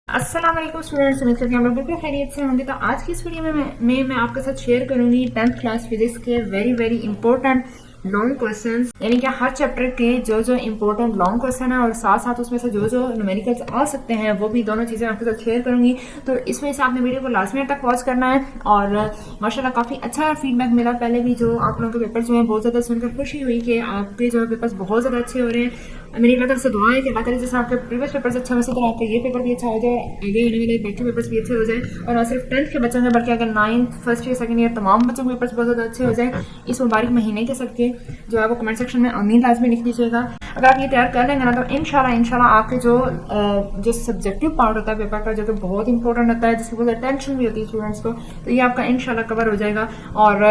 अस्सलाम वालेकुम स्टूडेंट्स, उम्मीद करती हूँ आप लोग बिल्कुल खैरियत से होंगे। तो आज की इस वीडियो में मैं आपके साथ शेयर करूंगी 10th क्लास फिजिक्स के वेरी इंपॉर्टेंट लॉन्ग क्वेश्चंस, यानी कि हर चैप्टर के जो इंपॉर्टेंट लॉन्ग क्वेश्चन है और साथ साथ उसमें से जो न्यूमेरिकल्स आ सकते हैं वो भी दोनों चीज़ें आपके साथ शेयर करूंगी। तो इसमें से आपने वीडियो को लास्ट मिनट तक वॉच करना है। और माशाल्लाह काफ़ी अच्छा फीडबैक मिला, पहले भी जो आप लोगों के पेपर जो है बहुत ज़्यादा सुनकर खुशी हुई कि आपके जो पेपर्स बहुत ज़्यादा अच्छे हो रहे हैं। मेरी अल्लाह तरफ से दुआ है कि अल्लाह ताला जैसे आपके प्रीवियस पेपर्स अच्छे हो, तो आपका ये पेपर भी अच्छा हो जाए, आगे आने वाले बाकी पेपर्स भी अच्छे हो जाए। और ना सिर्फ 10th के बच्चों के बल्कि अगर 9th first year second year तमाम बच्चों के पेपर्स बहुत ज़्यादा अच्छे हो जाए इस मुबारक महीने के सबके जो है वो कमेंट सेक्शन में आमीन लाजमी लिख दीजिएगा। अगर आप ये तैयार कर लेंगे ना तो इंशाल्लाह आपके जो सब्जेक्टिव पार्ट होता है पेपर का, जो कि बहुत इंपॉर्टेंट होता है, जिसकी बहुत टेंशन भी होती है स्टूडेंट्स को, तो ये आपका इंशाल्लाह कवर हो जाएगा और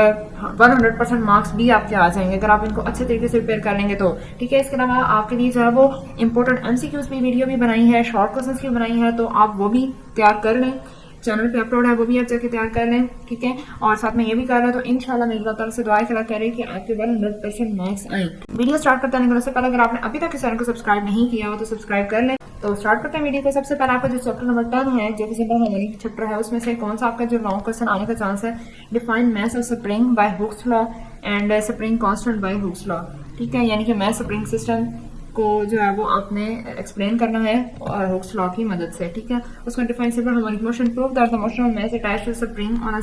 100% मार्क्स भी आपके आ जाएंगे अगर आप इनको अच्छे तरीके से प्रिपेयर कर लेंगे तो। ठीक है, इसके अलावा आपके लिए जो है वो इंपॉर्टेंट एमसीक्यूज भी वीडियो भी बनाई है, शॉर्ट क्वेश्चंस भी बनाई है, तो आप वो भी तैयार कर लें। चैनल पे अपलोड है, वो भी आप जाके तैयार कर लें। ठीक है, और साथ में ये भी कर रहे हैं, तो इंशाल्लाह मैं अल्लाह ताला से दुआ करें कि आपके 100% मार्क्स आए। वीडियो स्टार्ट करते हैं उससे पहले अगर आपने अभी तक इस चैनल को सब्सक्राइब नहीं किया हो तो सब्सक्राइब कर लें। तो स्टार्ट करते हैं वीडियो को। सबसे पहले आपका जो चैप्टर नंबर 10 है, जो कि सिंपल हार्मोनिक चैप्टर है, उसमें से कौन सा आपका जो लॉन्ग क्वेश्चन आने का चांस है, define mass of spring by Hooke's law and spring constant by Hooke's law. ठीक है, यानी कि मास स्प्रिंग सिस्टम को जो है वो आपने एक्सप्लेन करना है और हुक्स लॉ की मदद से। ठीक है, उसमें define simple harmonic motion, prove that the motion of mass attached to spring on a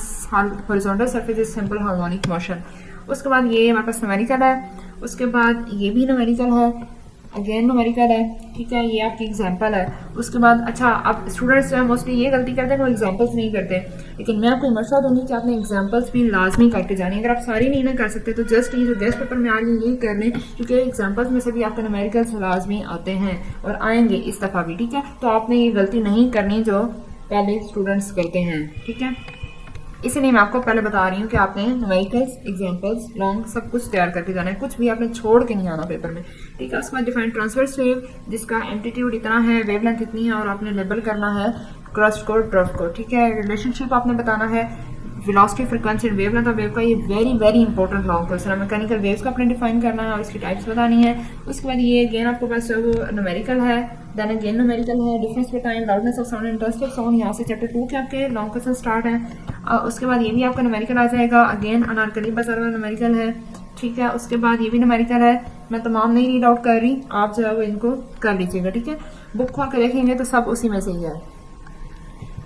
horizontal surface is simple harmonic motion. उसके बाद ये हमारे पास न्यूमेरिकल है, उसके बाद ये भी न्यूमेरिकल है, अगेन न्यूमेरिकल है। ठीक है, ये आपकी एग्जांपल है। उसके बाद अच्छा, आप स्टूडेंट्स जो है मोस्टली ये गलती करते हैं वो एग्जांपल्स नहीं करते, लेकिन मैं आपको मशवरा दूंगी कि आपने एग्जांपल्स भी लाजमी करके जानी। अगर आप सारी नहीं ना कर सकते तो जस्ट ये जो गेस्ट पेपर में आ रही है यही कर लें, क्योंकि एग्जांपल्स में से भी आपके न्यूमेरिकल्स लाजमी आते हैं और आएंगे इस दफ़ा भी। ठीक है, तो आपने ये गलती नहीं करनी जो पहले स्टूडेंट्स करते हैं। ठीक है, इसलिए मैं आपको पहले बता रही हूँ कि आपने न्यूमेरिकल्स, एग्जांपल्स, लॉन्ग सब कुछ तैयार करके जाना है, कुछ भी आपने छोड़ के नहीं आना पेपर में। ठीक है, उसके बाद डिफाइन ट्रांसवर्स वेव, जिसका एम्पलीट्यूड इतना है, वेवलेंथ इतनी है, और आपने लेबल करना है क्रस्ट को, ड्रफ को। ठीक है, रिलेशनशिप आपने बताना है velocity, frequency and wavelength of wave का। ये वेरी इंपॉर्टेंट लॉन्ग क्वेश्चन है। मैकेनिकल वेव्स का आपने डिफाइन करना है और इसकी टाइप्स बतानी है। उसके बाद ये अगेन आपके पास जो वो न्यूमेरिकल है, देन अगेन न्यूमेरिकल है, difference between loudness of sound and intensity of sound. यहाँ से चैप्टर 2 के आपके लॉन्ग क्वेश्चन स्टार्ट है। उसके बाद ये भी आपका न्यूमेरिकल आ जाएगा, अगेन अनारकली बाजार वाला न्यूमेरिकल है। ठीक है, उसके बाद ये भी न्यूमेरिकल है। मैं तमाम नहीं रीड आउट कर रही, आप जो है वो इनको कर लीजिएगा। ठीक है, बुक खोल के देखेंगे तो सब उसी में से ही है।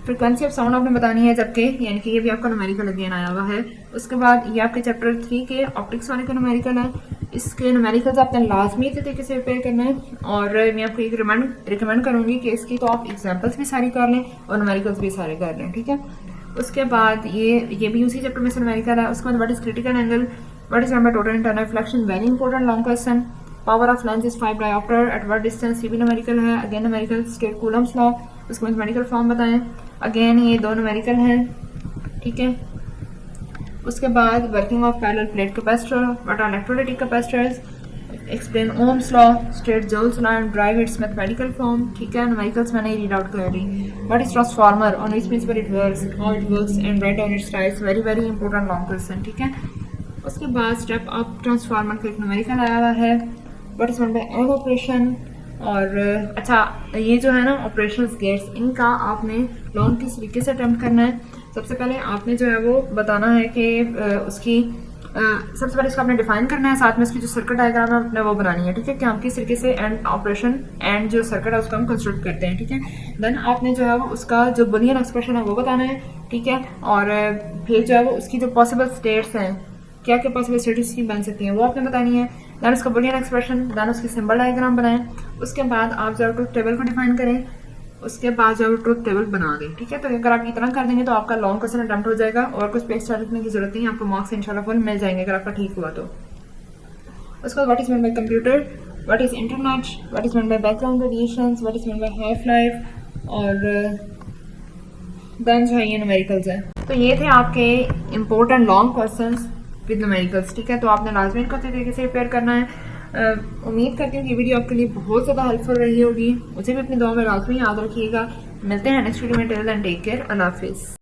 फ्रीक्वेंसी ऑफ साउंड आपने बतानी है, जबकि यानी कि ये भी आपका न्यूमेरिकल अगेन आया हुआ है। उसके बाद ये आपके चैप्टर 3 के ऑप्टिक्स वाले का न्यूमेरिकल है। इसके न्यूमेरिकल्स आपने लाजमी तरीके से प्रिपेयर करना है और मैं आपको एक रिकमेंड करूंगी कि इसकी तो आप एग्जाम्पल्स भी सारी कर लें और न्यूमेरिकल्स भी सारे कर लें। ठीक है, उसके बाद ये भी उसी चैप्टर में से न्यूमेरिकल है। उसके बाद what is critical angle, what is number total internal reflection, very important long question. Power of lens is 5 dioptre at what distance, ये भी न्यूमेरिकल है, again numerical. State Coulomb's law, उसके बाद मेडिकल फॉर्म बताएं, again ये दो numerical हैं। ठीक है, उसके बाद working of parallel plate capacitor, what are electrolytic capacitors, explain Ohm's law, state Joule's law and drive its mathematical form. ठीक है, न्यूमेरिकल्स मैंने रीड आउट कर दी। What is transformer, on which principle it works, how it works and write down its types, very important long question. ठीक है, उसके बाद step up transformer का एक न्यूमेरिकल आया हुआ है। What is by and operation, और अच्छा ये जो है ना ऑपरेशंस गेट्स, इनका आपने लॉन्ग किस तरीके से अटेम्प्ट करना है। सबसे पहले आपने जो है वो बताना है कि उसकी सबसे पहले इसको आपने डिफाइन करना है, साथ में इसकी जो सर्किट डायग्राम है आपने वो बनानी है। ठीक है, कि हम किस तरीके से एंड ऑपरेशन एंड जो सर्किट है उसको हम कंस्ट्रक्ट करते हैं। ठीक है, देन आपने जो है वो उसका जो बुलियन एक्सप्रेशन है वो बताना है। ठीक है, और फिर जो है वो उसकी जो पॉसिबल स्टेट्स हैं, क्या क्या पॉसिबल स्टेट्स की बन सकती हैं वो आपने बतानी है। देन उसका बुलियन एक्सप्रेशन, देन उसकी सिंबल डायग्राम बनाएं। उसके बाद आप जो ट्रुथ टेबल को डिफाइन करें, उसके बाद जो ट्रुथ टेबल बना दें। ठीक है, तो अगर आप इतना कर देंगे तो आपका लॉन्ग क्वेश्चन अटेम्प्ट हो जाएगा और कुछ पेज स्टार्ट लिखने की जरूरत नहीं है, आपको मार्क्स इंशाल्लाह फुल मिल जाएंगे अगर आपका ठीक हुआ तो। उसके बाद what is meant by computer, what is internet, what is meant by background radiations, what is meant by half life, और देन जो है ये न्यूमेरिकल्स है। तो ये थे आपके important long questions with numericals. ठीक है, तो आपने लाजमी इनको अच्छे तरीके से प्रिपेयर करना है। उम्मीद करती हूँ कि वीडियो आपके लिए बहुत ज़्यादा हेल्पफुल रही होगी। मुझे भी अपनी दुआ में लाजमी याद रखिएगा। मिलते हैं नेक्स्ट वीडियो में, टिल देन टेक केयर, अल्लाह हाफिज़।